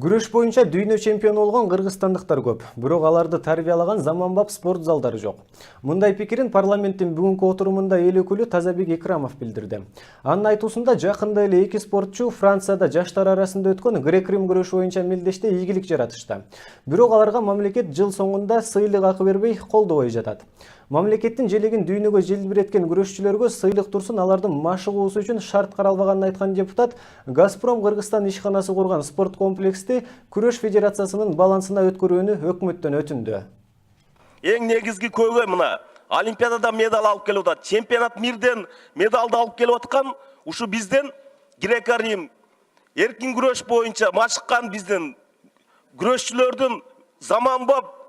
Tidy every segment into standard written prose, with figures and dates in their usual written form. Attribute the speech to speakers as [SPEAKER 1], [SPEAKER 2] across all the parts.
[SPEAKER 1] Күрөш боюнча дүйнө чемпиону болгон кыргызстандыктар көп, бирок аларды тарбиялаган заманбап спорт залдары жок. Мындай пикирин парламенттин бүгүнкү отурумунда эл өкүлү Тазабек Икрамов билдирди. Анын айтуусунда жакында эле эки спортчу Францияда жаштар арасында өткөн грек-рим күрөшү боюнча мелдеште ийгилик жаратышты. Бирок аларга мамлекет жыл соңунда сыйлык акы бербей колдобой жатат. Мамлекеттин желегин дүйнөгө желбиреткен күрөшчүлөргө сыйлык турсун алардын машыгуусу үчүн шарт каралбаганын айткан депутат Газпром Кыргызстан ишканасы курган спорт комплексти Күрөш Федерациясынын балансына өткөрүүнү өкмөттөн өтүндү.
[SPEAKER 2] Эң негизги көйгөй мына Олимпиадада медаль алып келип атат, чемпионат мирден медалды алып келип аткан ушу бизден греко-рим эркин күрөш боюнча машыккан биздин күрөшчүлөрдүн заманбап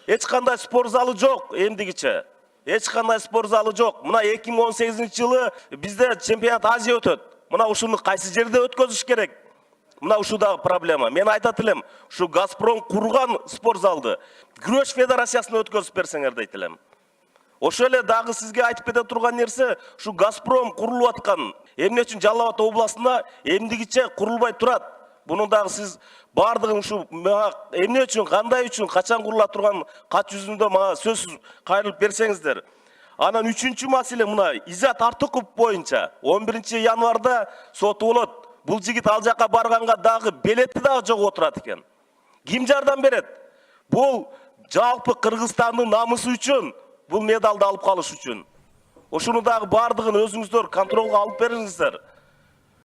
[SPEAKER 2] эч кандай спорт залы жок эмдигиче. Эч кандай спорт залы жок. Мына 2018-жылы бизде чемпионат Азия өтөт. Мына ушуну кайсы жерде өткөзүш керек? Мына ушу дагы проблема. Мен айтат элем, ушу Газпром курган спорт залды Күрөш Федерациясына өткөзүп берсеңер дейт элем. Ошо эле дагы сизге айтып кете турган нерсе, ушу Газпром курулуп аткан. Эмне үчүн Жалал Абад областында эмдигиче курулбай турат? Буну дагы сиз бардыгын ушу эмне үчүн, кандай үчүн, качан курула турган кат жүзүндө мага сөзсүз кайрылып берсеңиздер. Анан үчүнчү маселе мына Изат Артыков боюнча 11 январда соту болот. Бул жигит ал жака барганга дагы билети дагы жогуп отурат экен. Ким жардам берет? Бул жалпы Кыргызстандын намысы үчүн, бул медалды алып калыш үчүн. Ошону дагы бардыгын өзүңүздөр контролго алып бериңиздер.